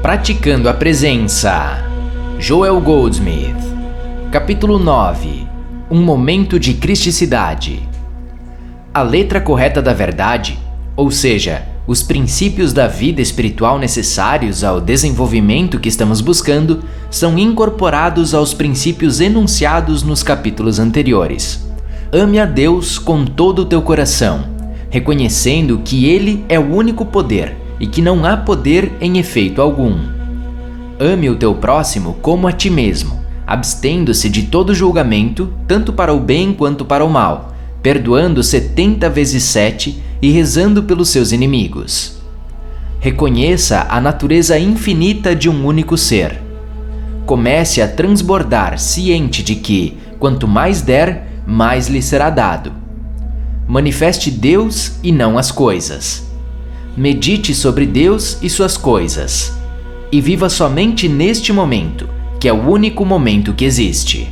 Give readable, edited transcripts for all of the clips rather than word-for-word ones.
Praticando a Presença. Joel Goldsmith. Capítulo 9. Um momento de cristicidade. A letra correta da verdade, ou seja, os princípios da vida espiritual necessários ao desenvolvimento que estamos buscando, são incorporados aos princípios enunciados nos capítulos anteriores. Ame a Deus com todo o teu coração, reconhecendo que Ele é o único poder e que não há poder em efeito algum. Ame o teu próximo como a ti mesmo, abstendo-se de todo julgamento, tanto para o bem quanto para o mal, perdoando 70 vezes 7 e rezando pelos seus inimigos. Reconheça a natureza infinita de um único ser. Comece a transbordar ciente de que, quanto mais der, mais lhe será dado. Manifeste Deus e não as coisas. Medite sobre Deus e suas coisas. E viva somente neste momento, que é o único momento que existe.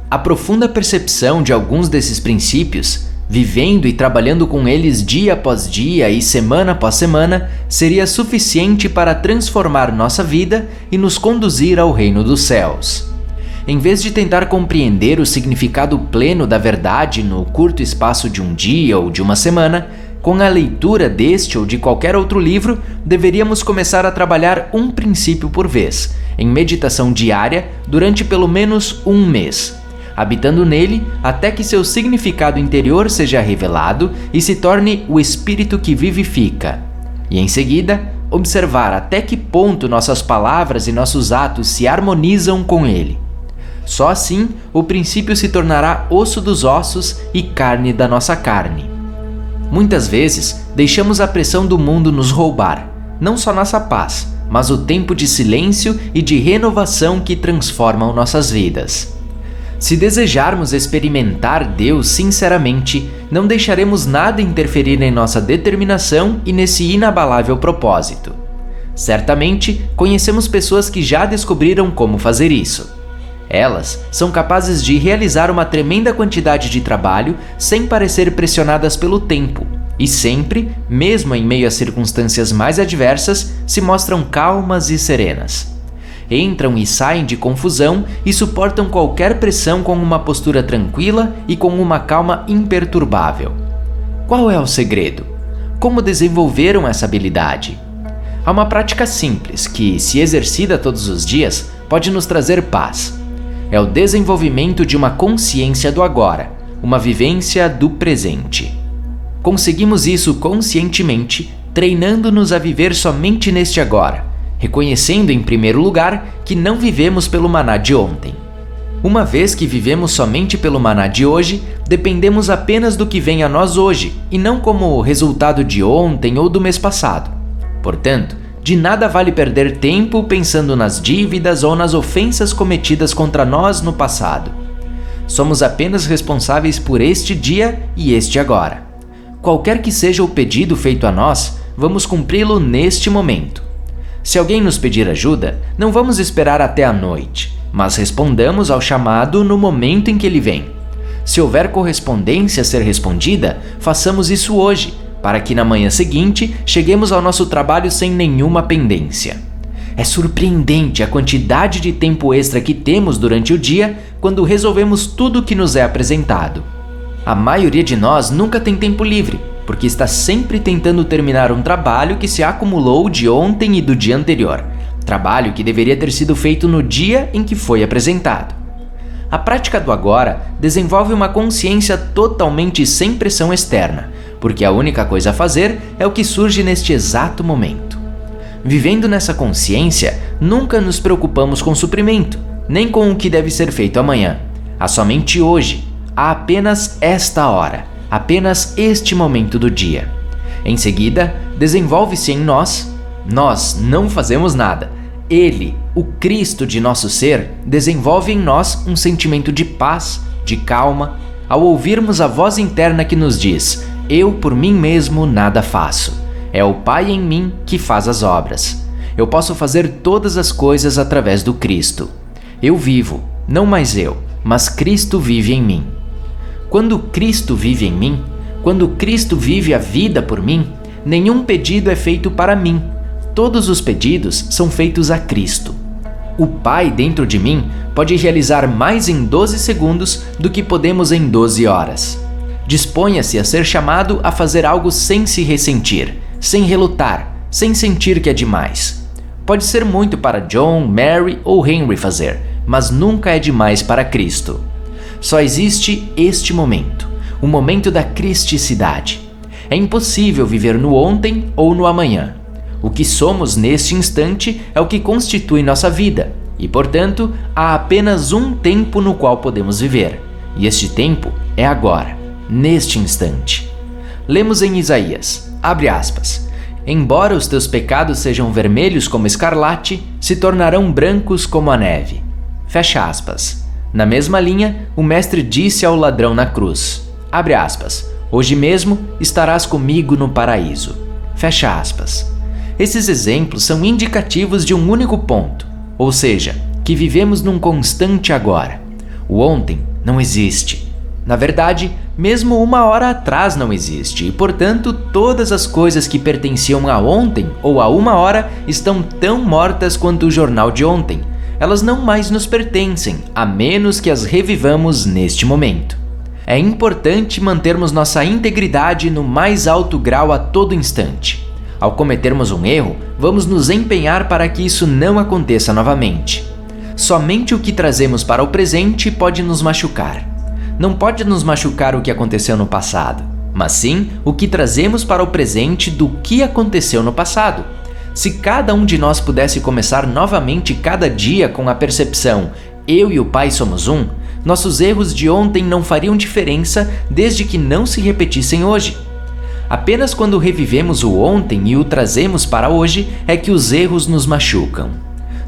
A profunda percepção de alguns desses princípios, vivendo e trabalhando com eles dia após dia e semana após semana, seria suficiente para transformar nossa vida e nos conduzir ao reino dos céus. Em vez de tentar compreender o significado pleno da verdade no curto espaço de um dia ou de uma semana, com a leitura deste ou de qualquer outro livro, deveríamos começar a trabalhar um princípio por vez, em meditação diária durante pelo menos um mês, habitando nele até que seu significado interior seja revelado e se torne o espírito que vivifica. E em seguida, observar até que ponto nossas palavras e nossos atos se harmonizam com ele. Só assim, o princípio se tornará osso dos ossos e carne da nossa carne. Muitas vezes, deixamos a pressão do mundo nos roubar, não só nossa paz, mas o tempo de silêncio e de renovação que transformam nossas vidas. Se desejarmos experimentar Deus sinceramente, não deixaremos nada interferir em nossa determinação e nesse inabalável propósito. Certamente, conhecemos pessoas que já descobriram como fazer isso. Elas são capazes de realizar uma tremenda quantidade de trabalho sem parecer pressionadas pelo tempo e sempre, mesmo em meio a circunstâncias mais adversas, se mostram calmas e serenas. Entram e saem de confusão e suportam qualquer pressão com uma postura tranquila e com uma calma imperturbável. Qual é o segredo? Como desenvolveram essa habilidade? Há uma prática simples que, se exercida todos os dias, pode nos trazer paz. É o desenvolvimento de uma consciência do agora, uma vivência do presente. Conseguimos isso conscientemente, treinando-nos a viver somente neste agora, reconhecendo em primeiro lugar que não vivemos pelo maná de ontem. Uma vez que vivemos somente pelo maná de hoje, dependemos apenas do que vem a nós hoje, e não como resultado de ontem ou do mês passado. Portanto, de nada vale perder tempo pensando nas dívidas ou nas ofensas cometidas contra nós no passado. Somos apenas responsáveis por este dia e este agora. Qualquer que seja o pedido feito a nós, vamos cumpri-lo neste momento. Se alguém nos pedir ajuda, não vamos esperar até a noite, mas respondamos ao chamado no momento em que ele vem. Se houver correspondência a ser respondida, façamos isso hoje, para que na manhã seguinte cheguemos ao nosso trabalho sem nenhuma pendência. É surpreendente a quantidade de tempo extra que temos durante o dia quando resolvemos tudo o que nos é apresentado. A maioria de nós nunca tem tempo livre, porque está sempre tentando terminar um trabalho que se acumulou de ontem e do dia anterior, trabalho que deveria ter sido feito no dia em que foi apresentado. A prática do agora desenvolve uma consciência totalmente sem pressão externa, porque a única coisa a fazer é o que surge neste exato momento. Vivendo nessa consciência, nunca nos preocupamos com o suprimento, nem com o que deve ser feito amanhã. Há somente hoje, há apenas esta hora, apenas este momento do dia. Em seguida, desenvolve-se em nós não fazemos nada. Ele, o Cristo de nosso ser, desenvolve em nós um sentimento de paz, de calma, ao ouvirmos a voz interna que nos diz: eu por mim mesmo nada faço. É o Pai em mim que faz as obras. Eu posso fazer todas as coisas através do Cristo. Eu vivo, não mais eu, mas Cristo vive em mim. Quando Cristo vive em mim, quando Cristo vive a vida por mim, nenhum pedido é feito para mim. Todos os pedidos são feitos a Cristo. O Pai dentro de mim pode realizar mais em 12 segundos do que podemos em 12 horas. Disponha-se a ser chamado a fazer algo sem se ressentir, sem relutar, sem sentir que é demais. Pode ser muito para John, Mary ou Henry fazer, mas nunca é demais para Cristo. Só existe este momento, o momento da cristicidade. É impossível viver no ontem ou no amanhã. O que somos neste instante é o que constitui nossa vida, e, portanto, há apenas um tempo no qual podemos viver, e este tempo é agora, neste instante. Lemos em Isaías, abre aspas, embora os teus pecados sejam vermelhos como escarlate, se tornarão brancos como a neve. Fecha aspas. Na mesma linha, o mestre disse ao ladrão na cruz, abre aspas, hoje mesmo estarás comigo no paraíso. Fecha aspas. Esses exemplos são indicativos de um único ponto, ou seja, que vivemos num constante agora. O ontem não existe. Na verdade, mesmo uma hora atrás não existe, e portanto todas as coisas que pertenciam a ontem ou a uma hora estão tão mortas quanto o jornal de ontem. Elas não mais nos pertencem, a menos que as revivamos neste momento. É importante mantermos nossa integridade no mais alto grau a todo instante. Ao cometermos um erro, vamos nos empenhar para que isso não aconteça novamente. Somente o que trazemos para o presente pode nos machucar. Não pode nos machucar o que aconteceu no passado, mas sim o que trazemos para o presente do que aconteceu no passado. Se cada um de nós pudesse começar novamente cada dia com a percepção eu e o Pai somos um, nossos erros de ontem não fariam diferença desde que não se repetissem hoje. Apenas quando revivemos o ontem e o trazemos para hoje é que os erros nos machucam.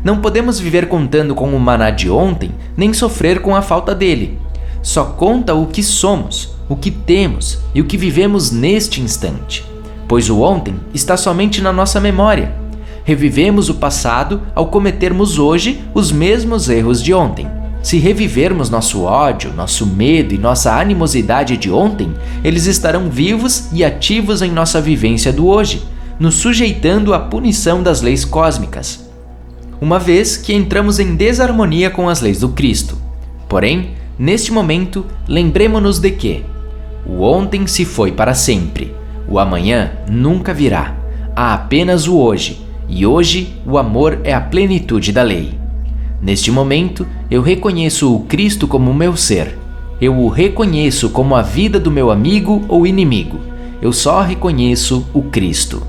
Não podemos viver contando com o maná de ontem, nem sofrer com a falta dele. Só conta o que somos, o que temos e o que vivemos neste instante, pois o ontem está somente na nossa memória. Revivemos o passado ao cometermos hoje os mesmos erros de ontem. Se revivermos nosso ódio, nosso medo e nossa animosidade de ontem, eles estarão vivos e ativos em nossa vivência do hoje, nos sujeitando à punição das leis cósmicas, uma vez que entramos em desarmonia com as leis do Cristo. Porém, neste momento, lembremo-nos de que o ontem se foi para sempre, o amanhã nunca virá, há apenas o hoje, e hoje o amor é a plenitude da lei. Neste momento, eu reconheço o Cristo como meu ser. Eu o reconheço como a vida do meu amigo ou inimigo. Eu só reconheço o Cristo.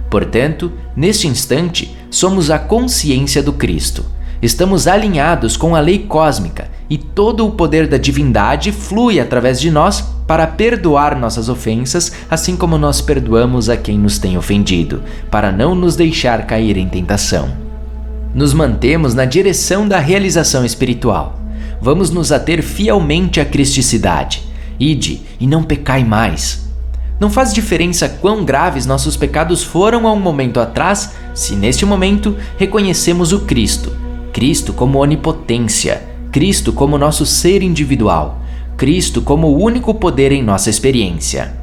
Portanto, neste instante, somos a consciência do Cristo. Estamos alinhados com a lei cósmica e todo o poder da divindade flui através de nós para perdoar nossas ofensas, assim como nós perdoamos a quem nos tem ofendido, para não nos deixar cair em tentação. Nos mantemos na direção da realização espiritual. Vamos nos ater fielmente à cristicidade. Ide e não pecai mais. Não faz diferença quão graves nossos pecados foram há um momento atrás, se neste momento reconhecemos o Cristo. Cristo como onipotência, Cristo como nosso ser individual, Cristo como o único poder em nossa experiência.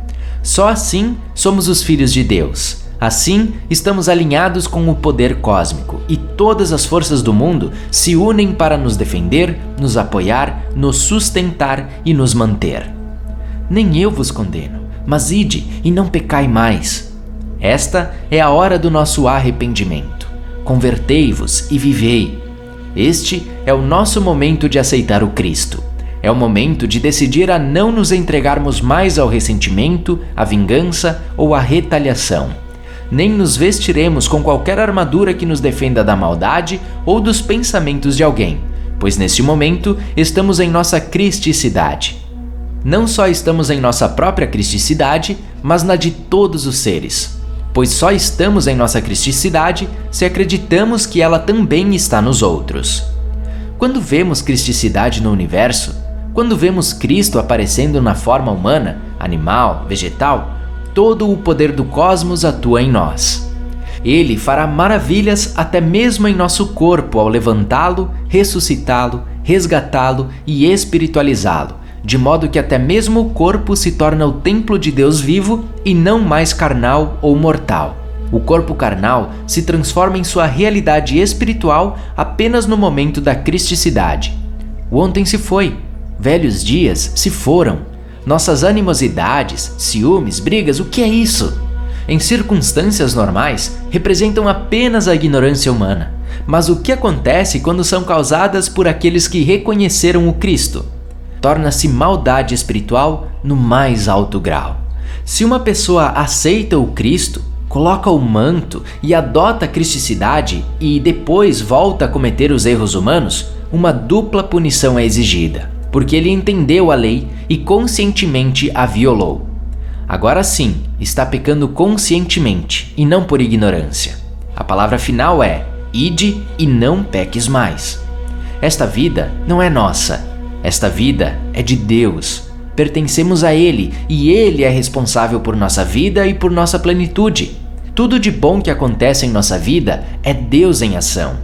Só assim somos os filhos de Deus. Assim, estamos alinhados com o poder cósmico e todas as forças do mundo se unem para nos defender, nos apoiar, nos sustentar e nos manter. Nem eu vos condeno, mas ide e não pecai mais. Esta é a hora do nosso arrependimento. Convertei-vos e vivei. Este é o nosso momento de aceitar o Cristo. É o momento de decidir a não nos entregarmos mais ao ressentimento, à vingança ou à retaliação. Nem nos vestiremos com qualquer armadura que nos defenda da maldade ou dos pensamentos de alguém, pois neste momento estamos em nossa cristicidade. Não só estamos em nossa própria cristicidade, mas na de todos os seres, pois só estamos em nossa cristicidade se acreditamos que ela também está nos outros. Quando vemos cristicidade no universo, quando vemos Cristo aparecendo na forma humana, animal, vegetal, todo o poder do cosmos atua em nós. Ele fará maravilhas até mesmo em nosso corpo ao levantá-lo, ressuscitá-lo, resgatá-lo e espiritualizá-lo, de modo que até mesmo o corpo se torna o templo de Deus vivo e não mais carnal ou mortal. O corpo carnal se transforma em sua realidade espiritual apenas no momento da cristicidade. O ontem se foi, velhos dias se foram. Nossas animosidades, ciúmes, brigas, o que é isso? Em circunstâncias normais, representam apenas a ignorância humana. Mas o que acontece quando são causadas por aqueles que reconheceram o Cristo? Torna-se maldade espiritual no mais alto grau. Se uma pessoa aceita o Cristo, coloca o manto e adota a cristicidade e depois volta a cometer os erros humanos, uma dupla punição é exigida, porque ele entendeu a lei e conscientemente a violou. Agora sim, está pecando conscientemente e não por ignorância. A palavra final é: ide e não peques mais. Esta vida não é nossa. Esta vida é de Deus. Pertencemos a Ele e Ele é responsável por nossa vida e por nossa plenitude. Tudo de bom que acontece em nossa vida é Deus em ação.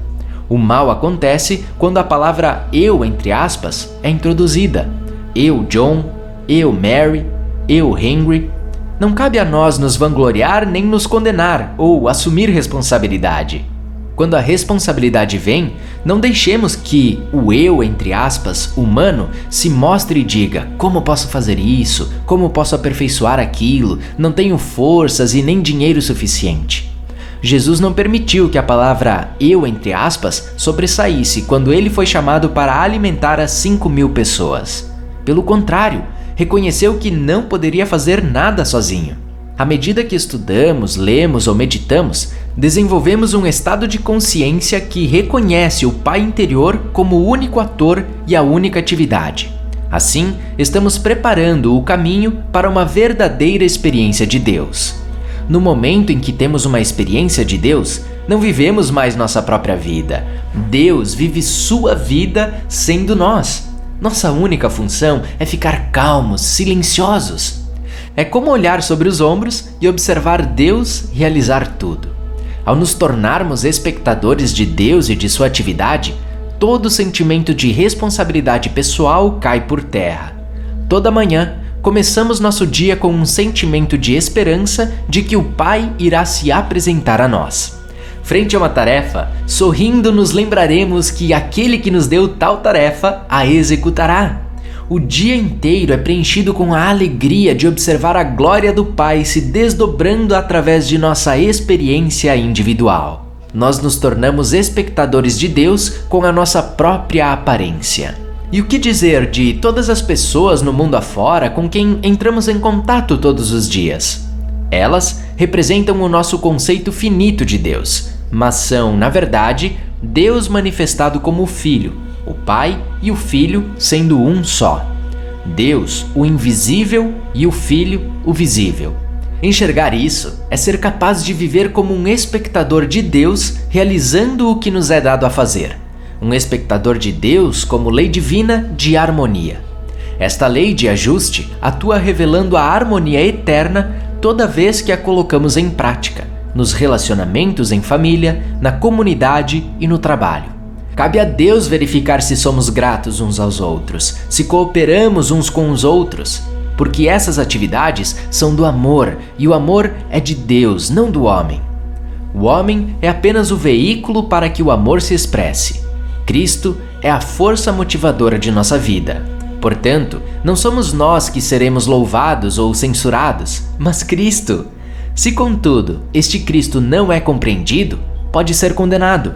O mal acontece quando a palavra eu, entre aspas, é introduzida. Eu, John, eu, Mary, eu, Henry. Não cabe a nós nos vangloriar nem nos condenar ou assumir responsabilidade. Quando a responsabilidade vem, não deixemos que o eu, entre aspas, humano, se mostre e diga: como posso fazer isso? Como posso aperfeiçoar aquilo? Não tenho forças e nem dinheiro suficiente. Jesus não permitiu que a palavra eu, entre aspas, sobressaísse quando ele foi chamado para alimentar as 5.000 pessoas. Pelo contrário, reconheceu que não poderia fazer nada sozinho. À medida que estudamos, lemos ou meditamos, desenvolvemos um estado de consciência que reconhece o Pai interior como o único ator e a única atividade. Assim, estamos preparando o caminho para uma verdadeira experiência de Deus. No momento em que temos uma experiência de Deus, não vivemos mais nossa própria vida. Deus vive sua vida sendo nós. Nossa única função é ficar calmos, silenciosos. É como olhar sobre os ombros e observar Deus realizar tudo. Ao nos tornarmos espectadores de Deus e de sua atividade, todo sentimento de responsabilidade pessoal cai por terra. Toda manhã, começamos nosso dia com um sentimento de esperança de que o Pai irá se apresentar a nós. Frente a uma tarefa, sorrindo nos lembraremos que aquele que nos deu tal tarefa a executará. O dia inteiro é preenchido com a alegria de observar a glória do Pai se desdobrando através de nossa experiência individual. Nós nos tornamos espectadores de Deus com a nossa própria aparência. E o que dizer de todas as pessoas no mundo afora com quem entramos em contato todos os dias? Elas representam o nosso conceito finito de Deus, mas são, na verdade, Deus manifestado como o Filho, o Pai e o Filho sendo um só. Deus, o invisível, e o Filho, o visível. Enxergar isso é ser capaz de viver como um espectador de Deus realizando o que nos é dado a fazer. Um espectador de Deus como lei divina de harmonia. Esta lei de ajuste atua revelando a harmonia eterna toda vez que a colocamos em prática, nos relacionamentos em família, na comunidade e no trabalho. Cabe a Deus verificar se somos gratos uns aos outros, se cooperamos uns com os outros, porque essas atividades são do amor e o amor é de Deus, não do homem. O homem é apenas o veículo para que o amor se expresse. Cristo é a força motivadora de nossa vida. Portanto, não somos nós que seremos louvados ou censurados, mas Cristo. Se, contudo, este Cristo não é compreendido, pode ser condenado.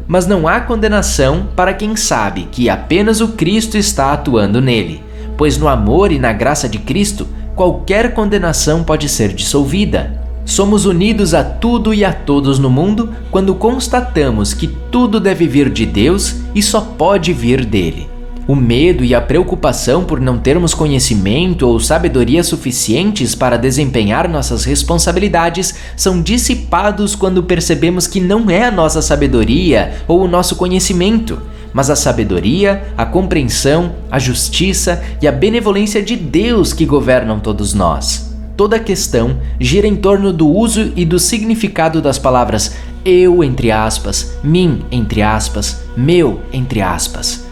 Mas não há condenação para quem sabe que apenas o Cristo está atuando nele, pois no amor e na graça de Cristo, qualquer condenação pode ser dissolvida. Somos unidos a tudo e a todos no mundo quando constatamos que tudo deve vir de Deus e só pode vir dele. O medo e a preocupação por não termos conhecimento ou sabedoria suficientes para desempenhar nossas responsabilidades são dissipados quando percebemos que não é a nossa sabedoria ou o nosso conhecimento, mas a sabedoria, a compreensão, a justiça e a benevolência de Deus que governam todos nós. Toda a questão gira em torno do uso e do significado das palavras eu, entre aspas, mim, entre aspas, meu, entre aspas.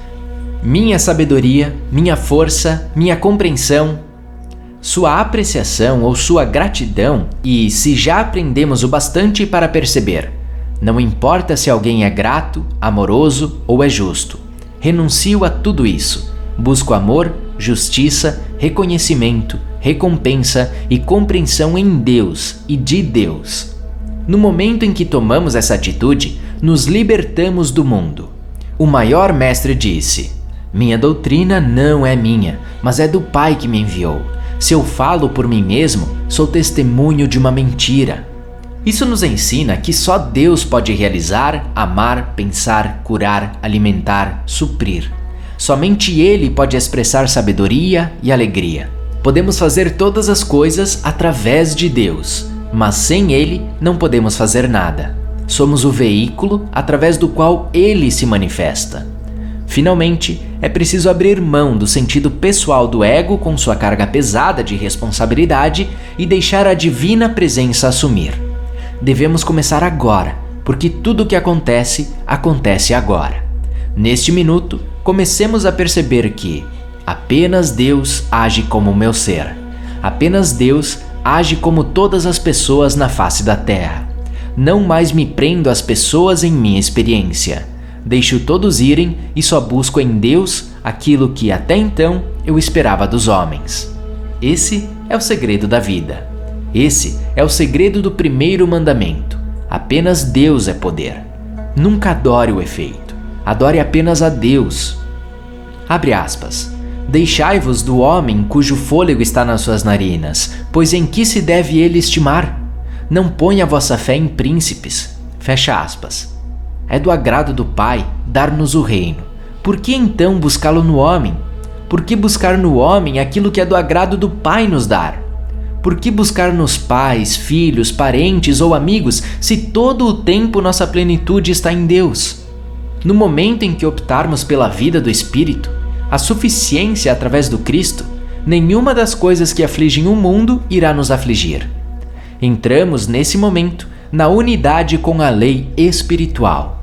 Minha sabedoria, minha força, minha compreensão. sua apreciação ou sua gratidão e se já aprendemos o bastante para perceber. Não importa se alguém é grato, amoroso ou é justo. Renuncio a tudo isso. Busco amor, justiça, reconhecimento, recompensa e compreensão em Deus e de Deus. No momento em que tomamos essa atitude, nos libertamos do mundo. O maior mestre disse: minha doutrina não é minha, mas é do Pai que me enviou. Se eu falo por mim mesmo, sou testemunho de uma mentira. Isso nos ensina que só Deus pode realizar, amar, pensar, curar, alimentar, suprir. Somente Ele pode expressar sabedoria e alegria. Podemos fazer todas as coisas através de Deus, mas sem Ele não podemos fazer nada. Somos o veículo através do qual Ele se manifesta. Finalmente, é preciso abrir mão do sentido pessoal do ego com sua carga pesada de responsabilidade e deixar a divina presença assumir. Devemos começar agora, porque tudo o que acontece, acontece agora. Neste minuto, comecemos a perceber que apenas Deus age como o meu ser. Apenas Deus age como todas as pessoas na face da terra. Não mais me prendo às pessoas em minha experiência. Deixo todos irem e só busco em Deus aquilo que até então eu esperava dos homens. Esse é o segredo da vida. Esse é o segredo do primeiro mandamento. Apenas Deus é poder. Nunca adore o efeito. Adore apenas a Deus. Abre aspas. Deixai-vos do homem cujo fôlego está nas suas narinas, pois em que se deve ele estimar? Não ponha a vossa fé em príncipes. Fecha aspas. É do agrado do Pai dar-nos o reino. Por que então buscá-lo no homem? Por que buscar no homem aquilo que é do agrado do Pai nos dar? Por que buscar nos pais, filhos, parentes ou amigos, se todo o tempo nossa plenitude está em Deus? No momento em que optarmos pela vida do Espírito, a suficiência através do Cristo, nenhuma das coisas que afligem o mundo irá nos afligir. Entramos nesse momento na unidade com a lei espiritual.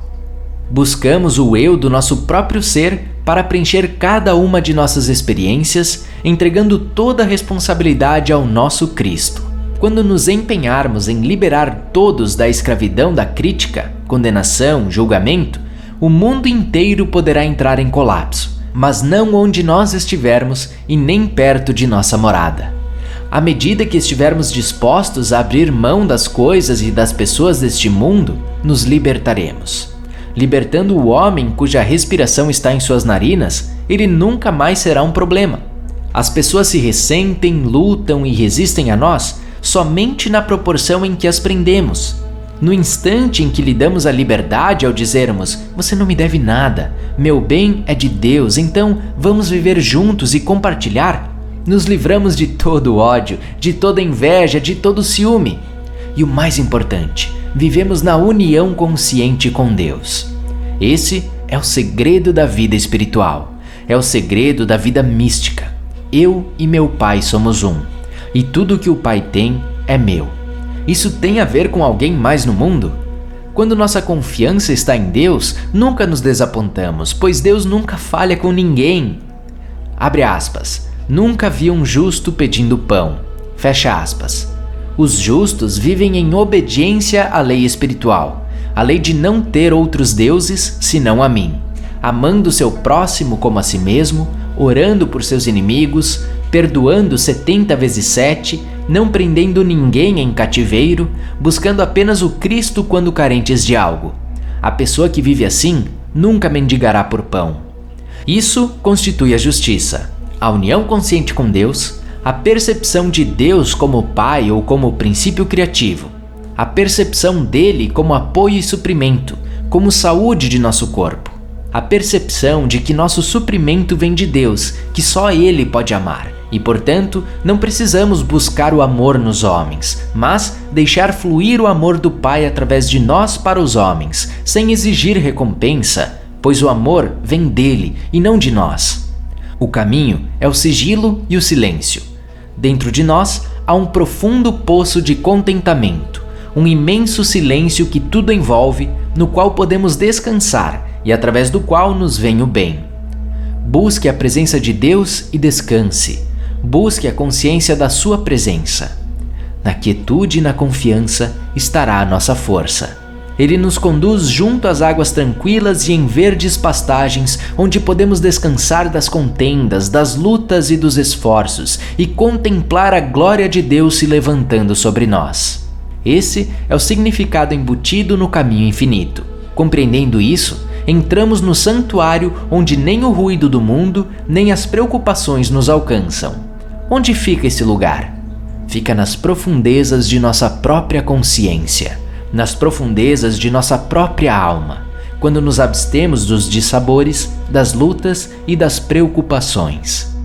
Buscamos o eu do nosso próprio ser para preencher cada uma de nossas experiências, entregando toda a responsabilidade ao nosso Cristo. Quando nos empenharmos em liberar todos da escravidão da crítica, condenação, julgamento, o mundo inteiro poderá entrar em colapso, mas não onde nós estivermos e nem perto de nossa morada. À medida que estivermos dispostos a abrir mão das coisas e das pessoas deste mundo, nos libertaremos. Libertando o homem cuja respiração está em suas narinas, ele nunca mais será um problema. As pessoas se ressentem, lutam e resistem a nós somente na proporção em que as prendemos. No instante em que lhe damos a liberdade ao dizermos: você não me deve nada, meu bem é de Deus, então vamos viver juntos e compartilhar, nos livramos de todo o ódio, de toda inveja, de todo o ciúme. E o mais importante, vivemos na união consciente com Deus. Esse é o segredo da vida espiritual. É o segredo da vida mística. Eu e meu Pai somos um. E tudo que o Pai tem é meu. Isso tem a ver com alguém mais no mundo? Quando nossa confiança está em Deus, nunca nos desapontamos, pois Deus nunca falha com ninguém. Abre aspas. Nunca vi um justo pedindo pão. Fecha aspas. Os justos vivem em obediência à lei espiritual, a lei de não ter outros deuses senão a mim, amando seu próximo como a si mesmo, orando por seus inimigos, perdoando 70 vezes 7, não prendendo ninguém em cativeiro, buscando apenas o Cristo quando carentes de algo. A pessoa que vive assim nunca mendigará por pão. Isso constitui a justiça, a união consciente com Deus, a percepção de Deus como Pai ou como princípio criativo, a percepção dele como apoio e suprimento, como saúde de nosso corpo, a percepção de que nosso suprimento vem de Deus, que só Ele pode amar, e portanto não precisamos buscar o amor nos homens, mas deixar fluir o amor do Pai através de nós para os homens, sem exigir recompensa, pois o amor vem dele e não de nós. O caminho é o sigilo e o silêncio. Dentro de nós há um profundo poço de contentamento, um imenso silêncio que tudo envolve, no qual podemos descansar e através do qual nos vem o bem. Busque a presença de Deus e descanse. busque a consciência da sua presença. Na quietude e na confiança estará a nossa força. Ele nos conduz junto às águas tranquilas e em verdes pastagens, onde podemos descansar das contendas, das lutas e dos esforços e contemplar a glória de Deus se levantando sobre nós. Esse é o significado embutido no caminho infinito. Compreendendo isso, entramos no santuário onde nem o ruído do mundo, nem as preocupações nos alcançam. Onde fica esse lugar? Fica nas profundezas de nossa própria consciência, nas profundezas de nossa própria alma, quando nos abstemos dos dissabores, das lutas e das preocupações.